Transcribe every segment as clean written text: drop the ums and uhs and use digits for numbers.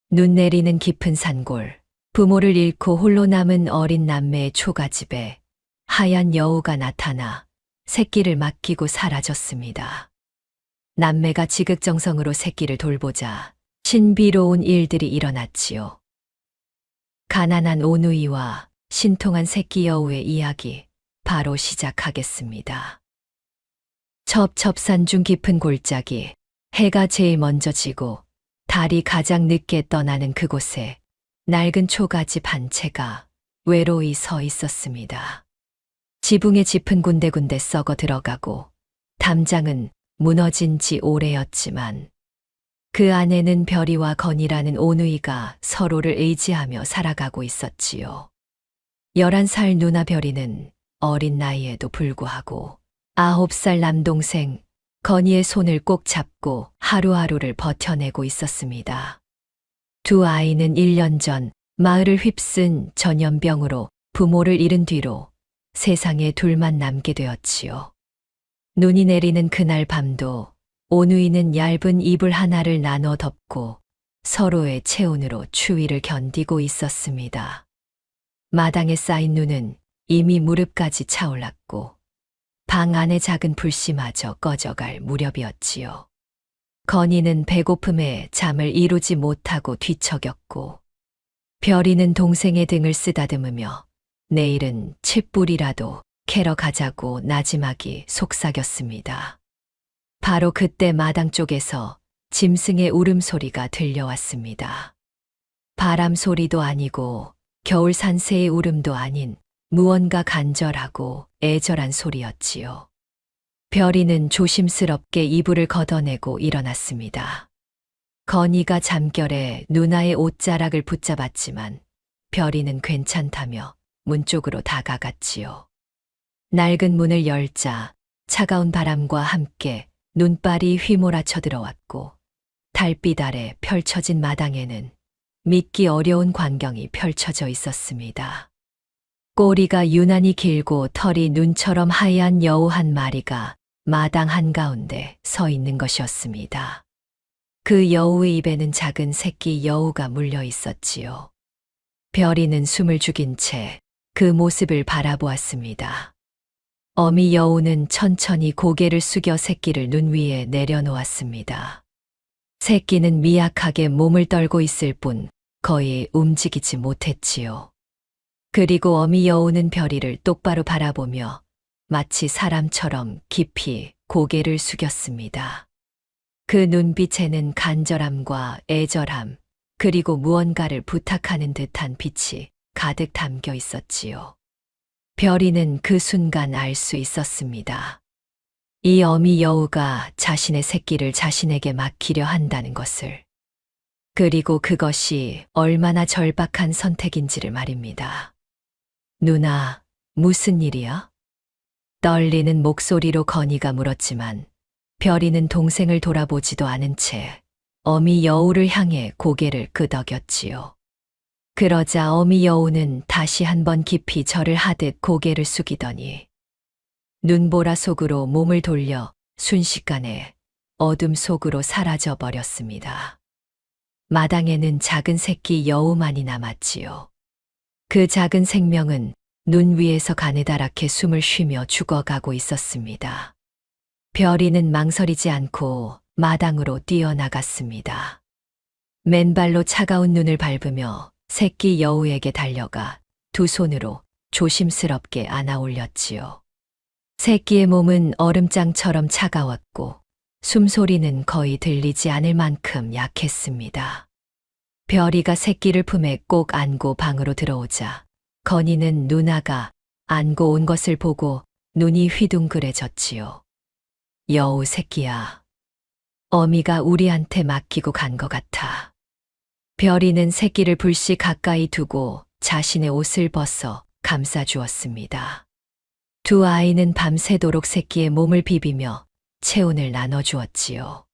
눈 내리는 깊은 산골, 부모를 잃고 홀로 남은 어린 남매의 초가집에 하얀 여우가 나타나 새끼를 맡기고 사라졌습니다. 남매가 지극정성으로 새끼를 돌보자 신비로운 일들이 일어났지요. 가난한 오누이와 신통한 새끼 여우의 이야기 바로 시작하겠습니다. 첩첩산 중 깊은 골짜기, 해가 제일 먼저 지고 달이 가장 늦게 떠나는 그곳에 낡은 초가집 한 채가 외로이 서 있었습니다. 지붕의 짚은 군데군데 썩어 들어가고 담장은 무너진 지 오래였지만 그 안에는 별이와 건이라는 오누이가 서로를 의지하며 살아가고 있었지요. 11살 누나 별이는 어린 나이에도 불구하고 9살 남동생 건이의 손을 꼭 잡고 하루하루를 버텨내고 있었습니다. 두 아이는 1년 전 마을을 휩쓴 전염병으로 부모를 잃은 뒤로 세상에 둘만 남게 되었지요. 눈이 내리는 그날 밤도 오누이는 얇은 이불 하나를 나눠 덮고 서로의 체온으로 추위를 견디고 있었습니다. 마당에 쌓인 눈은 이미 무릎까지 차올랐고 방 안의 작은 불씨마저 꺼져갈 무렵이었지요. 건이는 배고픔에 잠을 이루지 못하고 뒤척였고 별이는 동생의 등을 쓰다듬으며 내일은 칡뿌리라도 캐러 가자고 나지막이 속삭였습니다. 바로 그때 마당 쪽에서 짐승의 울음소리가 들려왔습니다. 바람 소리도 아니고 겨울 산새의 울음도 아닌 무언가 간절하고 애절한 소리였지요. 별이는 조심스럽게 이불을 걷어내고 일어났습니다. 건이가 잠결에 누나의 옷자락을 붙잡았지만 별이는 괜찮다며 문 쪽으로 다가갔지요. 낡은 문을 열자 차가운 바람과 함께 눈발이 휘몰아쳐 들어왔고 달빛 아래 펼쳐진 마당에는 믿기 어려운 광경이 펼쳐져 있었습니다. 꼬리가 유난히 길고 털이 눈처럼 하얀 여우 한 마리가 마당 한가운데 서 있는 것이었습니다. 그 여우의 입에는 작은 새끼 여우가 물려 있었지요. 별이는 숨을 죽인 채 그 모습을 바라보았습니다. 어미 여우는 천천히 고개를 숙여 새끼를 눈 위에 내려놓았습니다. 새끼는 미약하게 몸을 떨고 있을 뿐 거의 움직이지 못했지요. 그리고 어미 여우는 별이를 똑바로 바라보며 마치 사람처럼 깊이 고개를 숙였습니다. 그 눈빛에는 간절함과 애절함, 그리고 무언가를 부탁하는 듯한 빛이 가득 담겨 있었지요. 별이는 그 순간 알 수 있었습니다. 이 어미 여우가 자신의 새끼를 자신에게 맡기려 한다는 것을. 그리고 그것이 얼마나 절박한 선택인지를 말입니다. 누나, 무슨 일이야? 떨리는 목소리로 건이가 물었지만 별이는 동생을 돌아보지도 않은 채 어미 여우를 향해 고개를 끄덕였지요. 그러자 어미 여우는 다시 한번 깊이 절을 하듯 고개를 숙이더니 눈보라 속으로 몸을 돌려 순식간에 어둠 속으로 사라져 버렸습니다. 마당에는 작은 새끼 여우만이 남았지요. 그 작은 생명은 눈 위에서 가느다랗게 숨을 쉬며 죽어가고 있었습니다. 별이는 망설이지 않고 마당으로 뛰어나갔습니다. 맨발로 차가운 눈을 밟으며 새끼 여우에게 달려가 두 손으로 조심스럽게 안아 올렸지요. 새끼의 몸은 얼음장처럼 차가웠고 숨소리는 거의 들리지 않을 만큼 약했습니다. 별이가 새끼를 품에 꼭 안고 방으로 들어오자 건이는 누나가 안고 온 것을 보고 눈이 휘둥그레졌지요. 여우 새끼야. 어미가 우리한테 맡기고 간 것 같아. 별이는 새끼를 불씨 가까이 두고 자신의 옷을 벗어 감싸주었습니다. 두 아이는 밤새도록 새끼의 몸을 비비며 체온을 나눠주었지요.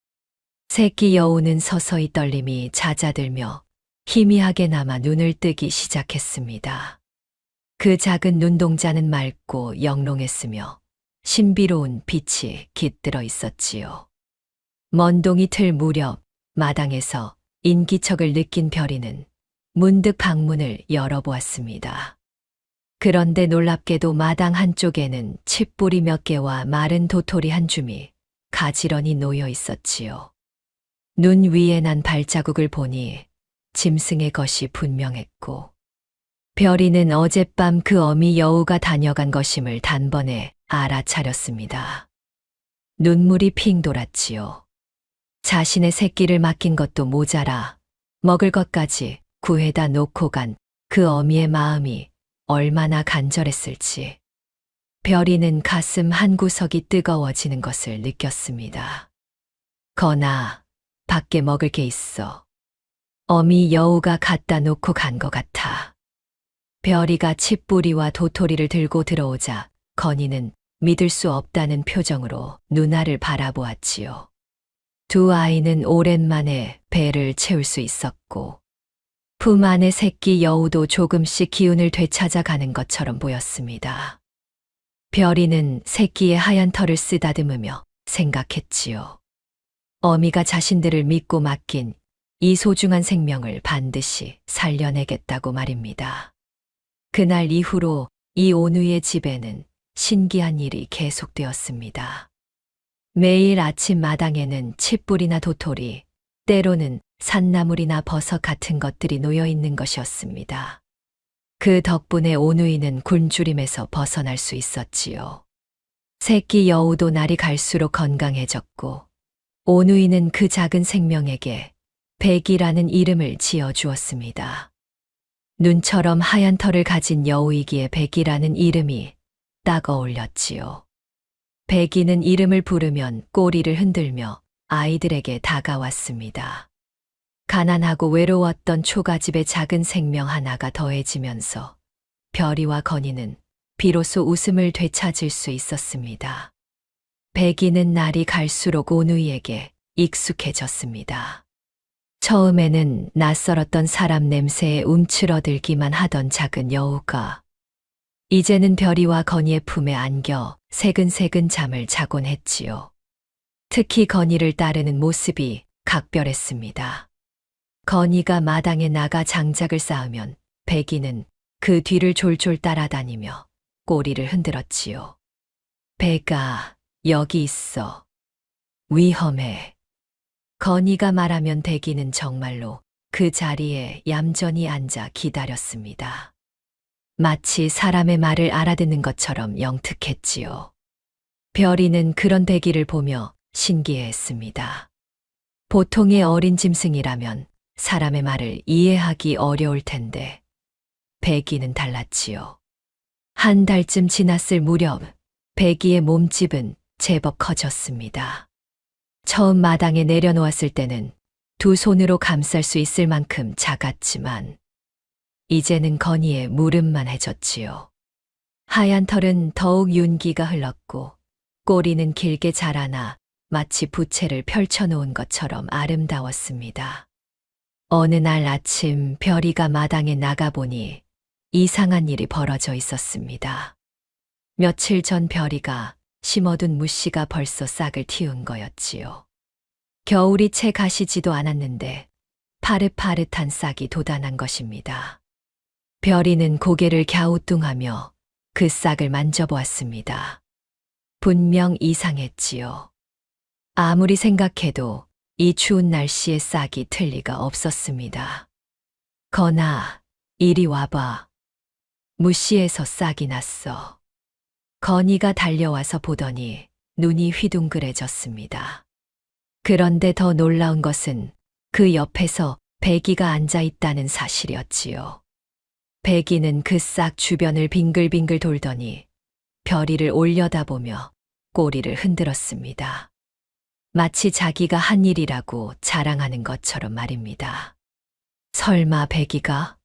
새끼 여우는 서서히 떨림이 잦아들며 희미하게 남아 눈을 뜨기 시작했습니다. 그 작은 눈동자는 맑고 영롱했으며 신비로운 빛이 깃들어 있었지요. 먼 동이 틀 무렵 마당에서 인기척을 느낀 별이는 문득 방문을 열어보았습니다. 그런데 놀랍게도 마당 한쪽에는 칡뿌리 몇 개와 마른 도토리 한 줌이 가지런히 놓여 있었지요. 눈 위에 난 발자국을 보니 짐승의 것이 분명했고, 별이는 어젯밤 그 어미 여우가 다녀간 것임을 단번에 알아차렸습니다. 눈물이 핑 돌았지요. 자신의 새끼를 맡긴 것도 모자라 먹을 것까지 구해다 놓고 간 그 어미의 마음이 얼마나 간절했을지 별이는 가슴 한구석이 뜨거워지는 것을 느꼈습니다. 건아, 밖에 먹을 게 있어. 어미 여우가 갖다 놓고 간 것 같아. 별이가 칡뿌리와 도토리를 들고 들어오자 건이는 믿을 수 없다는 표정으로 누나를 바라보았지요. 두 아이는 오랜만에 배를 채울 수 있었고, 품 안의 새끼 여우도 조금씩 기운을 되찾아 가는 것처럼 보였습니다. 별이는 새끼의 하얀 털을 쓰다듬으며 생각했지요. 어미가 자신들을 믿고 맡긴 이 소중한 생명을 반드시 살려내겠다고 말입니다. 그날 이후로 이 온우의 집에는 신기한 일이 계속되었습니다. 매일 아침 마당에는 칡뿌리나 도토리, 때로는 산나물이나 버섯 같은 것들이 놓여 있는 것이었습니다. 그 덕분에 오누이는 굶주림에서 벗어날 수 있었지요. 새끼 여우도 날이 갈수록 건강해졌고, 오누이는 그 작은 생명에게 백이라는 이름을 지어 주었습니다. 눈처럼 하얀 털을 가진 여우이기에 백이라는 이름이 딱 어울렸지요. 백이는 이름을 부르면 꼬리를 흔들며 아이들에게 다가왔습니다. 가난하고 외로웠던 초가집의 작은 생명 하나가 더해지면서 별이와 건이는 비로소 웃음을 되찾을 수 있었습니다. 백이는 날이 갈수록 오누이에게 익숙해졌습니다. 처음에는 낯설었던 사람 냄새에 움츠러들기만 하던 작은 여우가 이제는 별이와 건이의 품에 안겨 새근새근 잠을 자곤 했지요. 특히 건이를 따르는 모습이 각별했습니다. 건이가 마당에 나가 장작을 쌓으면 백이는 그 뒤를 졸졸 따라다니며 꼬리를 흔들었지요. 백아, 여기 있어. 위험해. 건이가 말하면 백이는 정말로 그 자리에 얌전히 앉아 기다렸습니다. 마치 사람의 말을 알아듣는 것처럼 영특했지요. 별이는 그런 백이를 보며 신기해했습니다. 보통의 어린 짐승이라면 사람의 말을 이해하기 어려울 텐데 백이는 달랐지요. 한 달쯤 지났을 무렵 백이의 몸집은 제법 커졌습니다. 처음 마당에 내려놓았을 때는 두 손으로 감쌀 수 있을 만큼 작았지만 이제는 건이의 무릎만 해졌지요. 하얀 털은 더욱 윤기가 흘렀고 꼬리는 길게 자라나 마치 부채를 펼쳐놓은 것처럼 아름다웠습니다. 어느 날 아침 별이가 마당에 나가보니 이상한 일이 벌어져 있었습니다. 며칠 전 별이가 심어둔 무씨가 벌써 싹을 틔운 거였지요. 겨울이 채 가시지도 않았는데 파릇파릇한 싹이 돋아난 것입니다. 별이는 고개를 갸우뚱하며 그 싹을 만져보았습니다. 분명 이상했지요. 아무리 생각해도 이 추운 날씨에 싹이 틀 리가 없었습니다. 건아, 이리 와봐. 무씨에서 싹이 났어. 건이가 달려와서 보더니 눈이 휘둥그레졌습니다. 그런데 더 놀라운 것은 그 옆에서 백이가 앉아 있다는 사실이었지요. 백이는 그 싹 주변을 빙글빙글 돌더니 별이를 올려다보며 꼬리를 흔들었습니다. 마치 자기가 한 일이라고 자랑하는 것처럼 말입니다. 설마 백이가?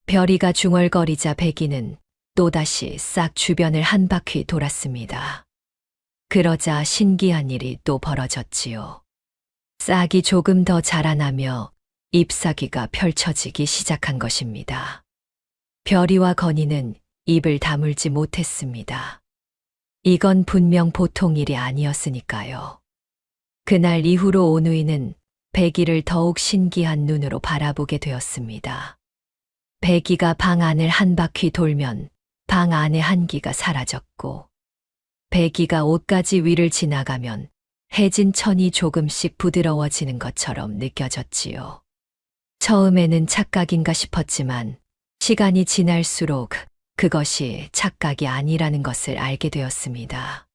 별이가 중얼거리자 백이는 또다시 싹 주변을 한 바퀴 돌았습니다. 그러자 신기한 일이 또 벌어졌지요. 싹이 조금 더 자라나며 잎사귀가 펼쳐지기 시작한 것입니다. 별이와 건이는 입을 다물지 못했습니다. 이건 분명 보통 일이 아니었으니까요. 그날 이후로 오누이는 백이를 더욱 신기한 눈으로 바라보게 되었습니다. 백이가 방 안을 한 바퀴 돌면 방 안의 한기가 사라졌고, 백이가 옷가지 위를 지나가면 해진 천이 조금씩 부드러워지는 것처럼 느껴졌지요. 처음에는 착각인가 싶었지만 시간이 지날수록 그것이 착각이 아니라는 것을 알게 되었습니다.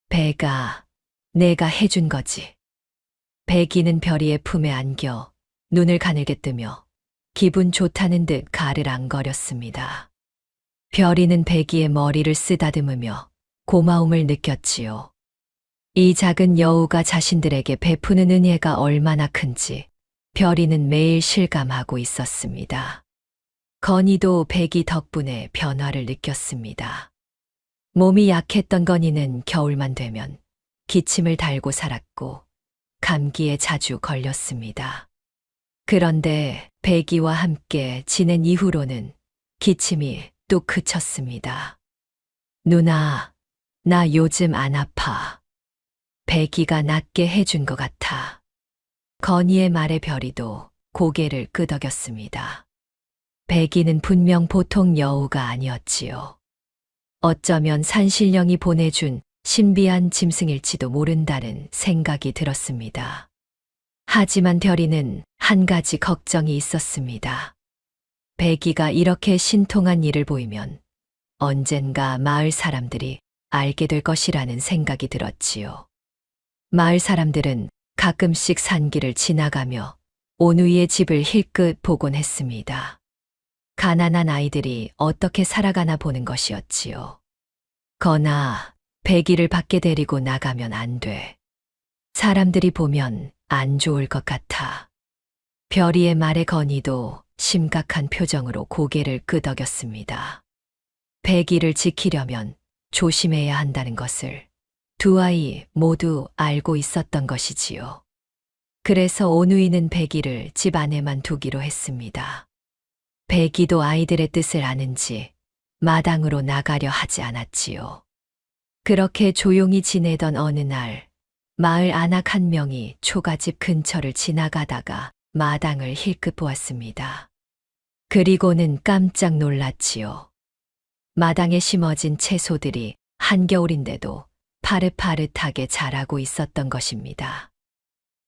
배가 내가 해준 거지. 백이는 별이의 품에 안겨 눈을 가늘게 뜨며 기분 좋다는 듯 가르랑거렸습니다. 별이는 백이의 머리를 쓰다듬으며 고마움을 느꼈지요. 이 작은 여우가 자신들에게 베푸는 은혜가 얼마나 큰지 별이는 매일 실감하고 있었습니다. 건이도 백이 덕분에 변화를 느꼈습니다. 몸이 약했던 건이는 겨울만 되면 기침을 달고 살았고 감기에 자주 걸렸습니다. 그런데 백이와 함께 지낸 이후로는 기침이 뚝 그쳤습니다. 누나, 나 요즘 안 아파. 백이가 낫게 해준 것 같아. 건이의 말에 별이도 고개를 끄덕였습니다. 백이는 분명 보통 여우가 아니었지요. 어쩌면 산신령이 보내준 신비한 짐승일지도 모른다는 생각이 들었습니다. 하지만 별이는 한 가지 걱정이 있었습니다. 백이가 이렇게 신통한 일을 보이면 언젠가 마을 사람들이 알게 될 것이라는 생각이 들었지요. 마을 사람들은 가끔씩 산길을 지나가며 오누이의 집을 힐끗 보곤 했습니다. 가난한 아이들이 어떻게 살아가나 보는 것이었지요. 건아, 백이를 밖에 데리고 나가면 안 돼. 사람들이 보면 안 좋을 것 같아. 별이의 말에 건이도 심각한 표정으로 고개를 끄덕였습니다. 백이를 지키려면 조심해야 한다는 것을 두 아이 모두 알고 있었던 것이지요. 그래서 오누이는 백이를 집 안에만 두기로 했습니다. 백이도 아이들의 뜻을 아는지 마당으로 나가려 하지 않았지요. 그렇게 조용히 지내던 어느 날, 마을 안악 한 명이 초가집 근처를 지나가다가 마당을 힐끗 보았습니다. 그리고는 깜짝 놀랐지요. 마당에 심어진 채소들이 한겨울인데도 파릇파릇하게 자라고 있었던 것입니다.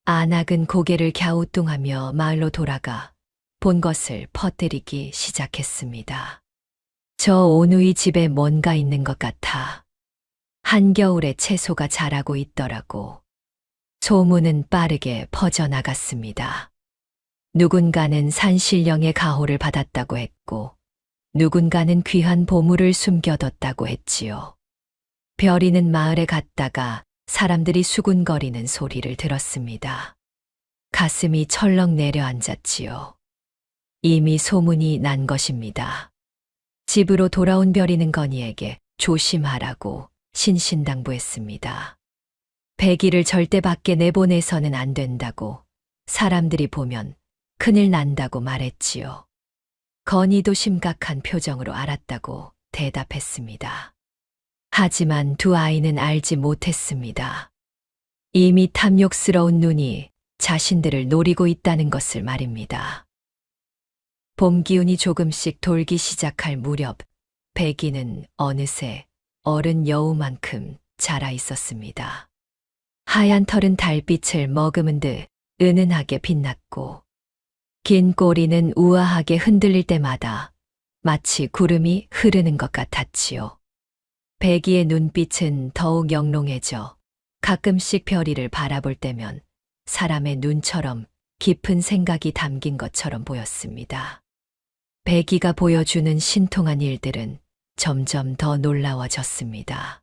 안악은 고개를 갸우뚱하며 마을로 돌아가 본 것을 퍼뜨리기 시작했습니다. 저 오누이 집에 뭔가 있는 것 같아. 한겨울에 채소가 자라고 있더라고. 소문은 빠르게 퍼져나갔습니다. 누군가는 산신령의 가호를 받았다고 했고, 누군가는 귀한 보물을 숨겨뒀다고 했지요. 별이는 마을에 갔다가 사람들이 수군거리는 소리를 들었습니다. 가슴이 철렁 내려앉았지요. 이미 소문이 난 것입니다. 집으로 돌아온 별이는 건이에게 조심하라고 신신당부했습니다. 백이를 절대 밖에 내보내서는 안 된다고, 사람들이 보면 큰일 난다고 말했지요. 건이도 심각한 표정으로 알았다고 대답했습니다. 하지만 두 아이는 알지 못했습니다. 이미 탐욕스러운 눈이 자신들을 노리고 있다는 것을 말입니다. 봄 기운이 조금씩 돌기 시작할 무렵, 백이는 어느새 어른 여우만큼 자라 있었습니다. 하얀 털은 달빛을 머금은 듯 은은하게 빛났고, 긴 꼬리는 우아하게 흔들릴 때마다 마치 구름이 흐르는 것 같았지요. 백이의 눈빛은 더욱 영롱해져 가끔씩 별이를 바라볼 때면 사람의 눈처럼 깊은 생각이 담긴 것처럼 보였습니다. 백이가 보여주는 신통한 일들은 점점 더 놀라워졌습니다.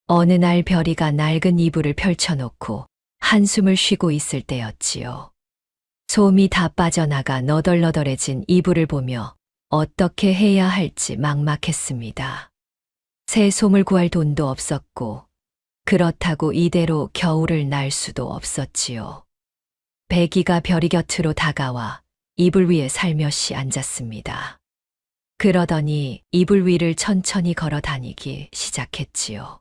어느 날 별이가 낡은 이불을 펼쳐놓고 한숨을 쉬고 있을 때였지요. 솜이 다 빠져나가 너덜너덜해진 이불을 보며 어떻게 해야 할지 막막했습니다. 새 솜을 구할 돈도 없었고, 그렇다고 이대로 겨울을 날 수도 없었지요. 백이가 별이 곁으로 다가와 이불 위에 살며시 앉았습니다. 그러더니 이불 위를 천천히 걸어 다니기 시작했지요.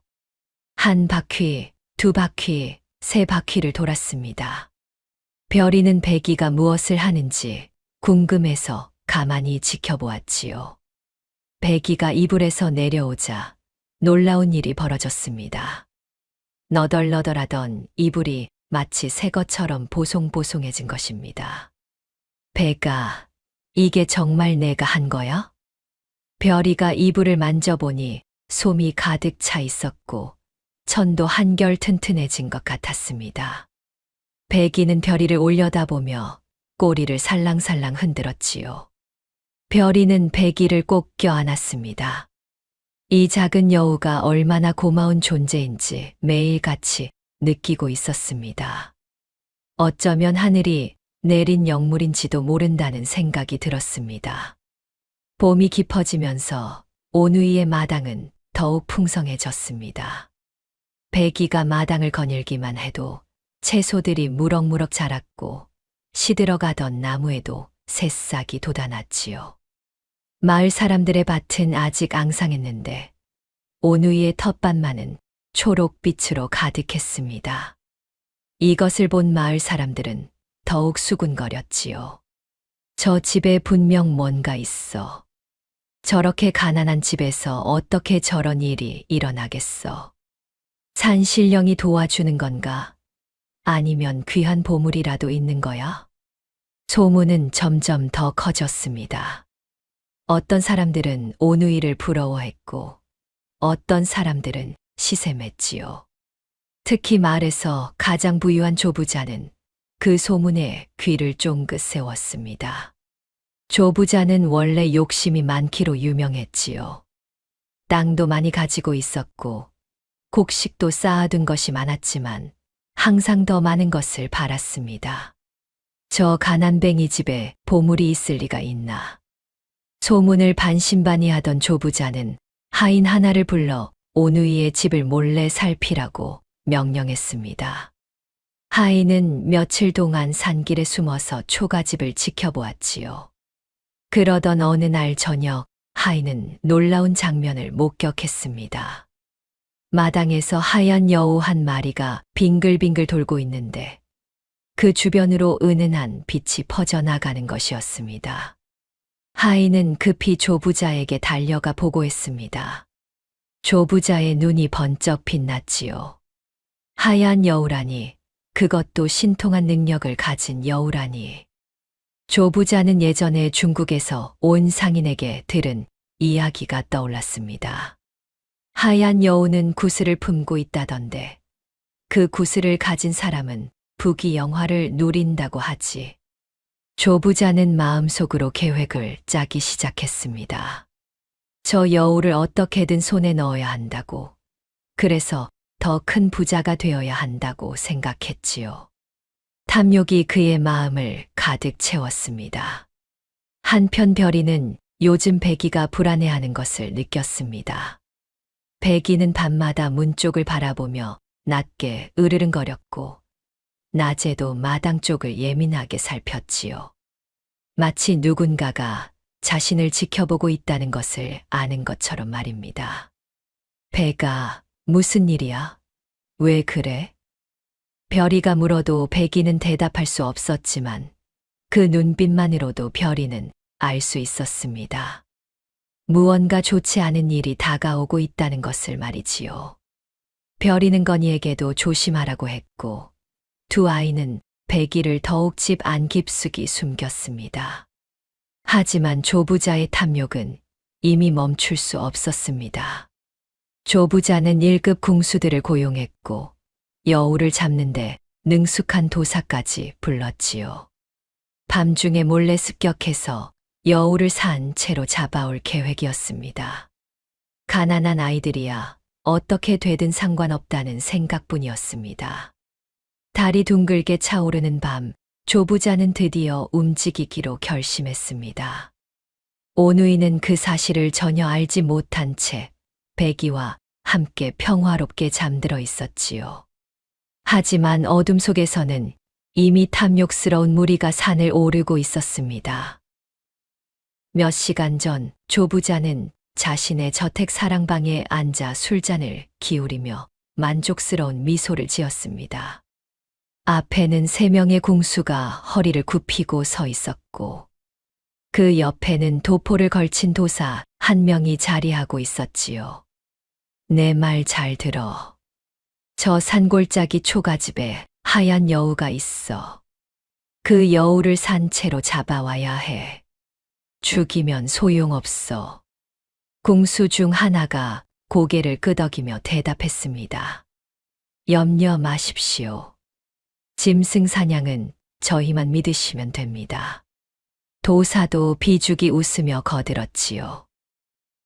한 바퀴, 두 바퀴, 세 바퀴를 돌았습니다. 별이는 백이가 무엇을 하는지 궁금해서 가만히 지켜보았지요. 백이가 이불에서 내려오자 놀라운 일이 벌어졌습니다. 너덜너덜하던 이불이 마치 새 것처럼 보송보송해진 것입니다. 백아, 이게 정말 내가 한 거야? 별이가 이불을 만져보니 솜이 가득 차 있었고 천도 한결 튼튼해진 것 같았습니다. 백이는 별이를 올려다보며 꼬리를 살랑살랑 흔들었지요. 별이는 백이를 꼭 껴안았습니다. 이 작은 여우가 얼마나 고마운 존재인지 매일같이 느끼고 있었습니다. 어쩌면 하늘이 내린 영물인지도 모른다는 생각이 들었습니다. 봄이 깊어지면서 오누이의 마당은 더욱 풍성해졌습니다. 백이가 마당을 거닐기만 해도 채소들이 무럭무럭 자랐고 시들어가던 나무에도 새싹이 돋아났지요. 마을 사람들의 밭은 아직 앙상했는데 오누이의 텃밭만은 초록빛으로 가득했습니다. 이것을 본 마을 사람들은 더욱 수군거렸지요. 저 집에 분명 뭔가 있어. 저렇게 가난한 집에서 어떻게 저런 일이 일어나겠어. 산신령이 도와주는 건가? 아니면 귀한 보물이라도 있는 거야? 소문은 점점 더 커졌습니다. 어떤 사람들은 오누이를 부러워했고 어떤 사람들은 시샘했지요. 특히 마을에서 가장 부유한 조부자는 그 소문에 귀를 쫑긋 세웠습니다. 조부자는 원래 욕심이 많기로 유명했지요. 땅도 많이 가지고 있었고 곡식도 쌓아둔 것이 많았지만 항상 더 많은 것을 바랐습니다. 저 가난뱅이 집에 보물이 있을 리가 있나. 소문을 반신반의하던 조부자는 하인 하나를 불러 오누이의 집을 몰래 살피라고 명령했습니다. 하인은 며칠 동안 산길에 숨어서 초가집을 지켜보았지요. 그러던 어느 날 저녁 하인은 놀라운 장면을 목격했습니다. 마당에서 하얀 여우 한 마리가 빙글빙글 돌고 있는데 그 주변으로 은은한 빛이 퍼져나가는 것이었습니다. 하인은 급히 조부자에게 달려가 보고했습니다. 조부자의 눈이 번쩍 빛났지요. 하얀 여우라니, 그것도 신통한 능력을 가진 여우라니. 조부자는 예전에 중국에서 온 상인에게 들은 이야기가 떠올랐습니다. 하얀 여우는 구슬을 품고 있다던데 그 구슬을 가진 사람은 부귀영화를 누린다고 하지. 조부자는 마음속으로 계획을 짜기 시작했습니다. 저 여우를 어떻게든 손에 넣어야 한다고. 그래서 더 큰 부자가 되어야 한다고 생각했지요. 탐욕이 그의 마음을 가득 채웠습니다. 한편 별이는 요즘 백이가 불안해하는 것을 느꼈습니다. 백이는 밤마다 문 쪽을 바라보며 낮게 으르렁거렸고 낮에도 마당 쪽을 예민하게 살폈지요. 마치 누군가가 자신을 지켜보고 있다는 것을 아는 것처럼 말입니다. 백아, 무슨 일이야? 왜 그래? 별이가 물어도 백이는 대답할 수 없었지만 그 눈빛만으로도 별이는 알 수 있었습니다. 무언가 좋지 않은 일이 다가오고 있다는 것을 말이지요. 별이는 건이에게도 조심하라고 했고 두 아이는 백이를 더욱 집 안 깊숙이 숨겼습니다. 하지만 조부자의 탐욕은 이미 멈출 수 없었습니다. 조부자는 1급 궁수들을 고용했고 여우를 잡는데 능숙한 도사까지 불렀지요. 밤중에 몰래 습격해서 여우를 산 채로 잡아올 계획이었습니다. 가난한 아이들이야 어떻게 되든 상관없다는 생각뿐이었습니다. 달이 둥글게 차오르는 밤, 조부자는 드디어 움직이기로 결심했습니다. 오누이는 그 사실을 전혀 알지 못한 채 백이와 함께 평화롭게 잠들어 있었지요. 하지만 어둠 속에서는 이미 탐욕스러운 무리가 산을 오르고 있었습니다. 몇 시간 전 조부자는 자신의 저택 사랑방에 앉아 술잔을 기울이며 만족스러운 미소를 지었습니다. 앞에는 3명의 궁수가 허리를 굽히고 서 있었고, 그 옆에는 도포를 걸친 도사 1명이 자리하고 있었지요. 내 말 잘 들어. 저 산골짜기 초가집에 하얀 여우가 있어. 그 여우를 산채로 잡아와야 해. 죽이면 소용없어. 궁수 중 하나가 고개를 끄덕이며 대답했습니다. 염려 마십시오. 짐승 사냥은 저희만 믿으시면 됩니다. 도사도 비죽이 웃으며 거들었지요.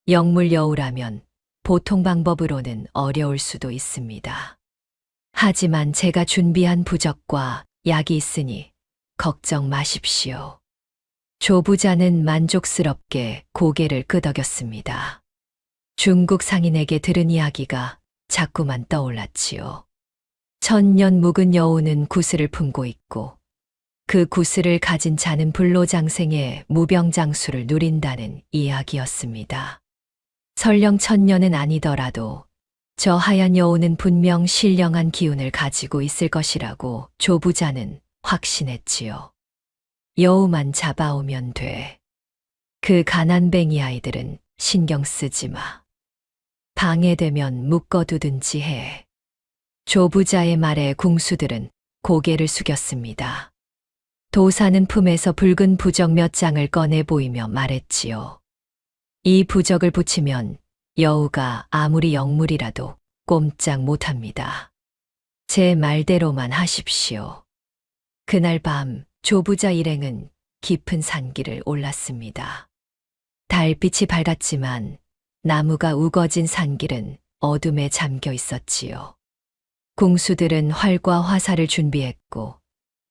영물 여우라면 보통 방법으로는 어려울 수도 있습니다. 하지만 제가 준비한 부적과 약이 있으니 걱정 마십시오. 조부자는 만족스럽게 고개를 끄덕였습니다. 중국 상인에게 들은 이야기가 자꾸만 떠올랐지요. 1000년 묵은 여우는 구슬을 품고 있고 그 구슬을 가진 자는 불로장생의 무병장수를 누린다는 이야기였습니다. 설령 1000년은 아니더라도 저 하얀 여우는 분명 신령한 기운을 가지고 있을 것이라고 조부자는 확신했지요. 여우만 잡아오면 돼. 그 가난뱅이 아이들은 신경 쓰지 마. 방해되면 묶어두든지 해. 조부자의 말에 궁수들은 고개를 숙였습니다. 도사는 품에서 붉은 부적 몇 장을 꺼내 보이며 말했지요. 이 부적을 붙이면 여우가 아무리 영물이라도 꼼짝 못합니다. 제 말대로만 하십시오. 그날 밤 조부자 일행은 깊은 산길을 올랐습니다. 달빛이 밝았지만 나무가 우거진 산길은 어둠에 잠겨 있었지요. 궁수들은 활과 화살을 준비했고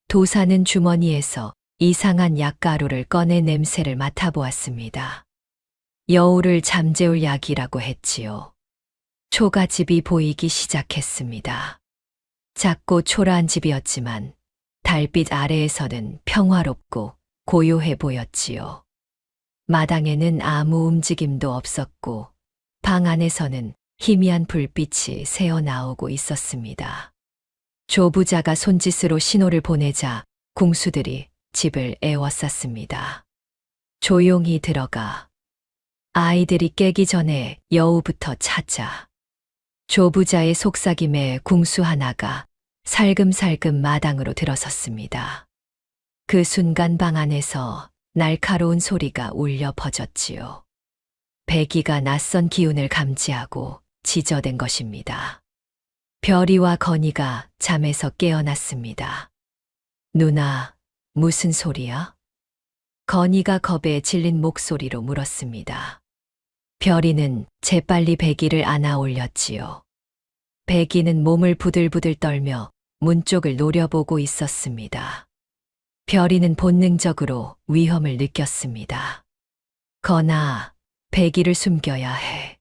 도사는 주머니에서 이상한 약가루를 꺼내 냄새를 맡아보았습니다. 여우를 잠재울 약이라고 했지요. 초가집이 보이기 시작했습니다. 작고 초라한 집이었지만 달빛 아래에서는 평화롭고 고요해 보였지요. 마당에는 아무 움직임도 없었고 방 안에서는 희미한 불빛이 새어나오고 있었습니다. 조부자가 손짓으로 신호를 보내자 궁수들이 집을 에워쌌습니다. 조용히 들어가. 아이들이 깨기 전에 여우부터 찾자. 조부자의 속삭임에 궁수 하나가 살금살금 마당으로 들어섰습니다. 그 순간 방 안에서 날카로운 소리가 울려 퍼졌지요. 배기가 낯선 기운을 감지하고 지저댄 것입니다. 별이와 건이가 잠에서 깨어났습니다. 누나, 무슨 소리야? 건이가 겁에 질린 목소리로 물었습니다. 별이는 재빨리 배기를 안아 올렸지요. 배기는 몸을 부들부들 떨며 문 쪽을 노려보고 있었습니다. 별이는 본능적으로 위험을 느꼈습니다. 건아, 배기를 숨겨야 해.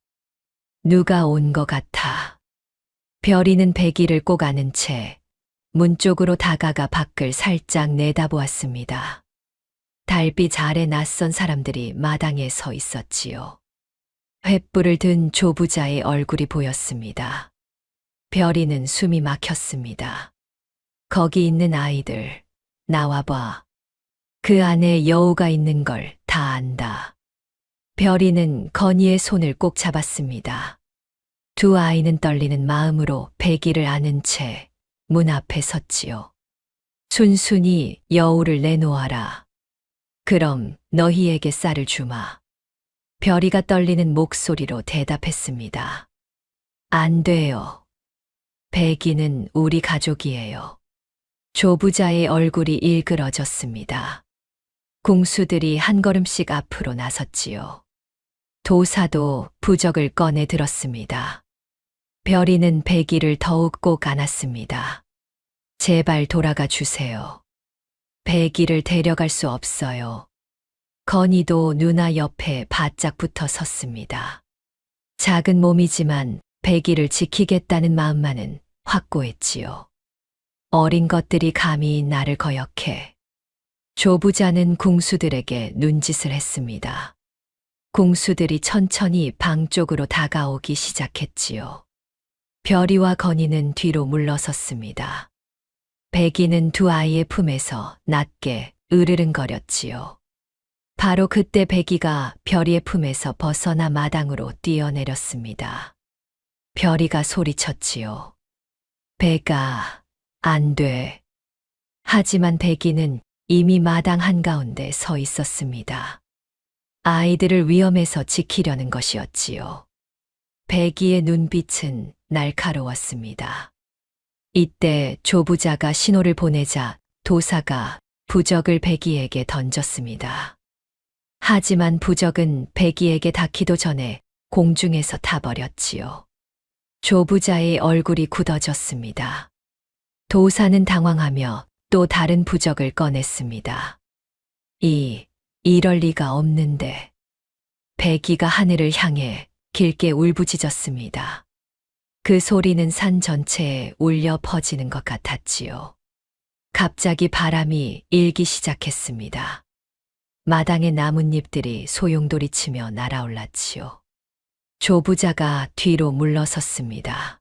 누가 온 것 같아. 별이는 배기를 꼭 안은 채 문 쪽으로 다가가 밖을 살짝 내다보았습니다. 달빛 아래 낯선 사람들이 마당에 서 있었지요. 횃불을 든 조부자의 얼굴이 보였습니다. 별이는 숨이 막혔습니다. 거기 있는 아이들, 나와봐. 그 안에 여우가 있는 걸 다 안다. 별이는 건이의 손을 꼭 잡았습니다. 두 아이는 떨리는 마음으로 배기를 안은 채 문 앞에 섰지요. 순순히 여우를 내놓아라. 그럼 너희에게 쌀을 주마. 별이가 떨리는 목소리로 대답했습니다. 안 돼요. 배기는 우리 가족이에요. 조부자의 얼굴이 일그러졌습니다. 궁수들이 한 걸음씩 앞으로 나섰지요. 도사도 부적을 꺼내 들었습니다. 별이는 배기를 더욱 꼭 안았습니다. 제발 돌아가 주세요. 배기를 데려갈 수 없어요. 건이도 누나 옆에 바짝 붙어 섰습니다. 작은 몸이지만 배기를 지키겠다는 마음만은 확고했지요. 어린 것들이 감히 나를 거역해. 조부자는 궁수들에게 눈짓을 했습니다. 궁수들이 천천히 방 쪽으로 다가오기 시작했지요. 별이와 건이는 뒤로 물러섰습니다. 백이는 두 아이의 품에서 낮게 으르릉거렸지요. 바로 그때 백이가 별이의 품에서 벗어나 마당으로 뛰어내렸습니다. 별이가 소리쳤지요. 백아, 안 돼. 하지만 백이는 이미 마당 한가운데 서 있었습니다. 아이들을 위험에서 지키려는 것이었지요. 백이의 눈빛은 날카로웠습니다. 이때 조부자가 신호를 보내자 도사가 부적을 백이에게 던졌습니다. 하지만 부적은 백이에게 닿기도 전에 공중에서 타버렸지요. 조부자의 얼굴이 굳어졌습니다. 도사는 당황하며 또 다른 부적을 꺼냈습니다. 이럴 리가 없는데. 백이가 하늘을 향해 길게 울부짖었습니다. 그 소리는 산 전체에 울려 퍼지는 것 같았지요. 갑자기 바람이 일기 시작했습니다. 마당의 나뭇잎들이 소용돌이치며 날아올랐지요. 조부자가 뒤로 물러섰습니다.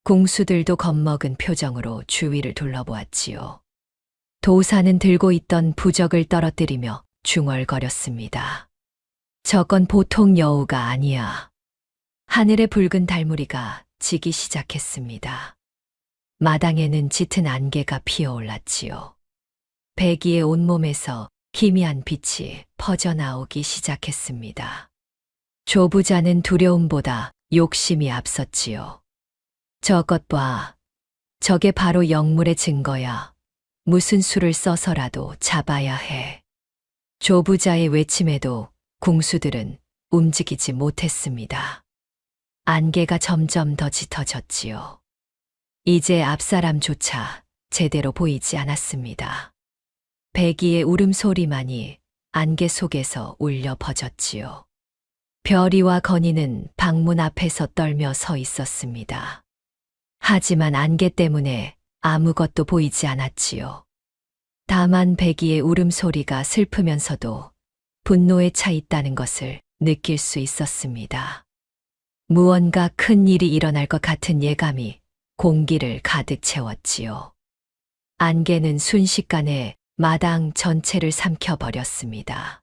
공수들도 겁먹은 표정으로 주위를 둘러보았지요. 도사는 들고 있던 부적을 떨어뜨리며 중얼거렸습니다. 저건 보통 여우가 아니야. 하늘의 붉은 달무리가 지기 시작했습니다. 마당에는 짙은 안개가 피어올랐지요. 백이의 온몸에서 희미한 빛이 퍼져나오기 시작했습니다. 조부자는 두려움보다 욕심이 앞섰지요. 저것 봐. 저게 바로 영물의 증거야. 무슨 수를 써서라도 잡아야 해. 조부자의 외침에도 궁수들은 움직이지 못했습니다. 안개가 점점 더 짙어졌지요. 이제 앞사람조차 제대로 보이지 않았습니다. 백이의 울음소리만이 안개 속에서 울려 퍼졌지요. 별이와 건이는 방문 앞에서 떨며 서 있었습니다. 하지만 안개 때문에 아무것도 보이지 않았지요. 다만 백이의 울음소리가 슬프면서도 분노에 차 있다는 것을 느낄 수 있었습니다. 무언가 큰 일이 일어날 것 같은 예감이 공기를 가득 채웠지요. 안개는 순식간에 마당 전체를 삼켜버렸습니다.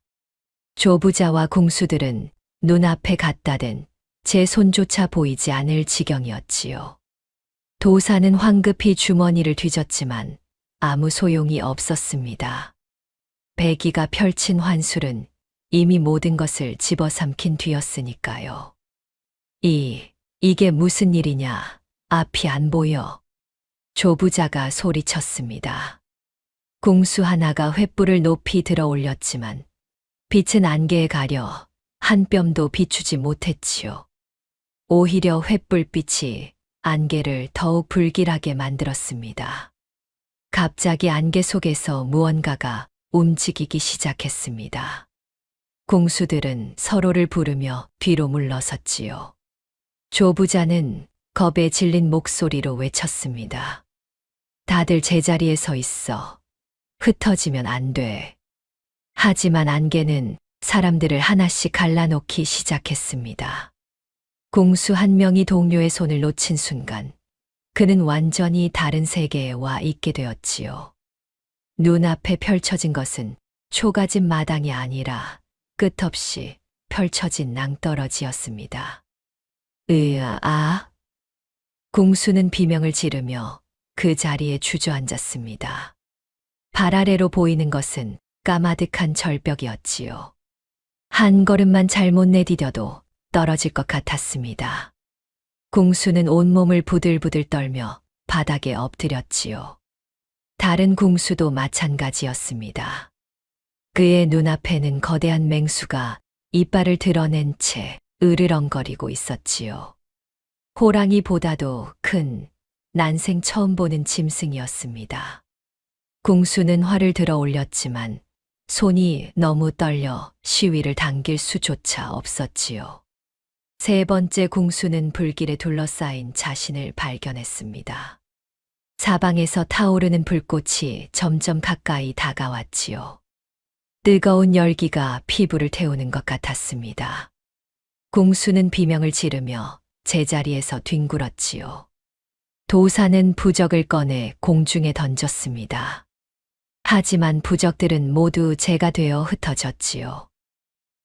조부자와 궁수들은 눈앞에 갖다 댄 제 손조차 보이지 않을 지경이었지요. 도사는 황급히 주머니를 뒤졌지만 아무 소용이 없었습니다. 백이가 펼친 환술은 이미 모든 것을 집어삼킨 뒤였으니까요. 이게 무슨 일이냐? 앞이 안 보여. 조부자가 소리쳤습니다. 궁수 하나가 횃불을 높이 들어 올렸지만 빛은 안개에 가려 한 뼘도 비추지 못했지요. 오히려 횃불빛이 안개를 더욱 불길하게 만들었습니다. 갑자기 안개 속에서 무언가가 움직이기 시작했습니다. 궁수들은 서로를 부르며 뒤로 물러섰지요. 조부자는 겁에 질린 목소리로 외쳤습니다. 다들 제자리에 서 있어. 흩어지면 안 돼. 하지만 안개는 사람들을 하나씩 갈라놓기 시작했습니다. 궁수 한 명이 동료의 손을 놓친 순간 그는 완전히 다른 세계에 와 있게 되었지요. 눈앞에 펼쳐진 것은 초가집 마당이 아니라 끝없이 펼쳐진 낭떠러지였습니다. 으아. 궁수는 비명을 지르며 그 자리에 주저앉았습니다. 발 아래로 보이는 것은 까마득한 절벽이었지요. 한 걸음만 잘못 내디뎌도 떨어질 것 같았습니다. 궁수는 온몸을 부들부들 떨며 바닥에 엎드렸지요. 다른 궁수도 마찬가지였습니다. 그의 눈앞에는 거대한 맹수가 이빨을 드러낸 채 으르렁거리고 있었지요. 호랑이보다도 큰, 난생 처음 보는 짐승이었습니다. 궁수는 활을 들어 올렸지만 손이 너무 떨려 시위를 당길 수조차 없었지요. 세 번째 궁수는 불길에 둘러싸인 자신을 발견했습니다. 사방에서 타오르는 불꽃이 점점 가까이 다가왔지요. 뜨거운 열기가 피부를 태우는 것 같았습니다. 궁수는 비명을 지르며 제자리에서 뒹굴었지요. 도사는 부적을 꺼내 공중에 던졌습니다. 하지만 부적들은 모두 재가 되어 흩어졌지요.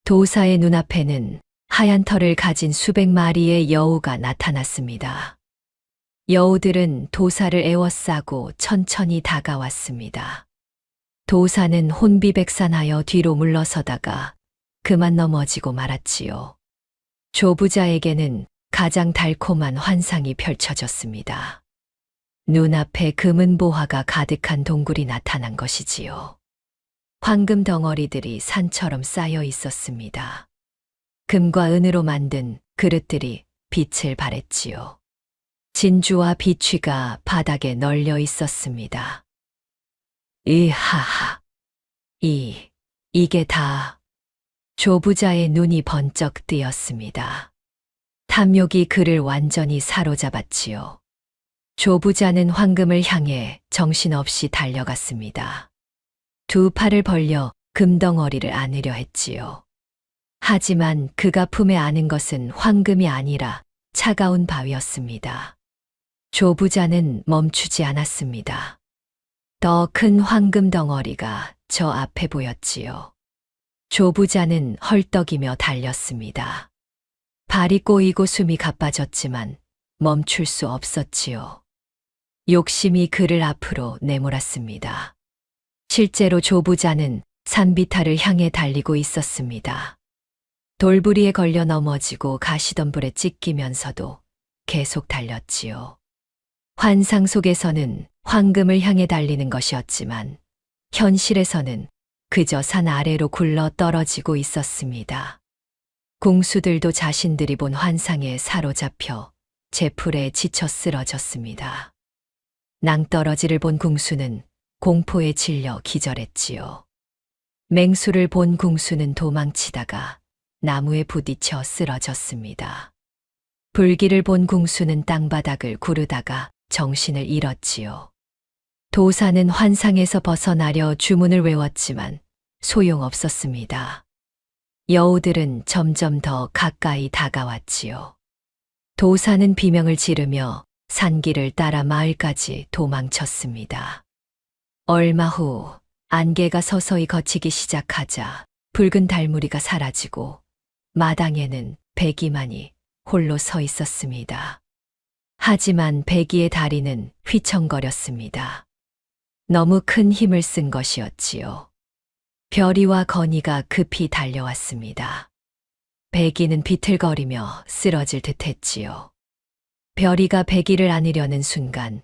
도사의 눈앞에는 하얀 털을 가진 수백 마리의 여우가 나타났습니다. 여우들은 도사를 에워싸고 천천히 다가왔습니다. 도사는 혼비백산하여 뒤로 물러서다가 그만 넘어지고 말았지요. 조부자에게는 가장 달콤한 환상이 펼쳐졌습니다. 눈앞에 금은 보화가 가득한 동굴이 나타난 것이지요. 황금 덩어리들이 산처럼 쌓여 있었습니다. 금과 은으로 만든 그릇들이 빛을 발했지요. 진주와 비취가 바닥에 널려 있었습니다. 이하하. 이게 다. 조부자의 눈이 번쩍 뜨였습니다. 탐욕이 그를 완전히 사로잡았지요. 조부자는 황금을 향해 정신없이 달려갔습니다. 두 팔을 벌려 금덩어리를 안으려 했지요. 하지만 그가 품에 안은 것은 황금이 아니라 차가운 바위였습니다. 조부자는 멈추지 않았습니다. 더 큰 황금 덩어리가 저 앞에 보였지요. 조부자는 헐떡이며 달렸습니다. 발이 꼬이고 숨이 가빠졌지만 멈출 수 없었지요. 욕심이 그를 앞으로 내몰았습니다. 실제로 조부자는 산비탈을 향해 달리고 있었습니다. 돌부리에 걸려 넘어지고 가시덤불에 찢기면서도 계속 달렸지요. 환상 속에서는 황금을 향해 달리는 것이었지만 현실에서는 그저 산 아래로 굴러 떨어지고 있었습니다. 궁수들도 자신들이 본 환상에 사로잡혀 제풀에 지쳐 쓰러졌습니다. 낭떠러지를 본 궁수는 공포에 질려 기절했지요. 맹수를 본 궁수는 도망치다가 나무에 부딪혀 쓰러졌습니다. 불길을 본 궁수는 땅바닥을 구르다가 정신을 잃었지요. 도사는 환상에서 벗어나려 주문을 외웠지만 소용없었습니다. 여우들은 점점 더 가까이 다가왔지요. 도사는 비명을 지르며 산길을 따라 마을까지 도망쳤습니다. 얼마 후 안개가 서서히 걷히기 시작하자 붉은 달무리가 사라지고 마당에는 백이만이 홀로 서 있었습니다. 하지만 백이의 다리는 휘청거렸습니다. 너무 큰 힘을 쓴 것이었지요. 별이와 건이가 급히 달려왔습니다. 백이는 비틀거리며 쓰러질 듯했지요. 별이가 백이를 안으려는 순간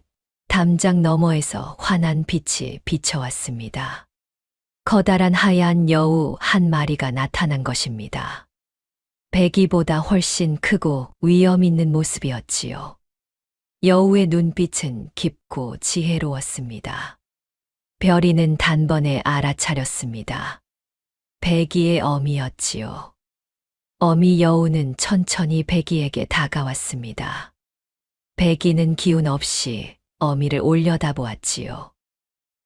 담장 너머에서 환한 빛이 비쳐왔습니다. 커다란 하얀 여우 한 마리가 나타난 것입니다. 백이보다 훨씬 크고 위험 있는 모습이었지요. 여우의 눈빛은 깊고 지혜로웠습니다. 별이는 단번에 알아차렸습니다. 백이의 어미였지요. 어미 여우는 천천히 백이에게 다가왔습니다. 백이는 기운 없이 어미를 올려다보았지요.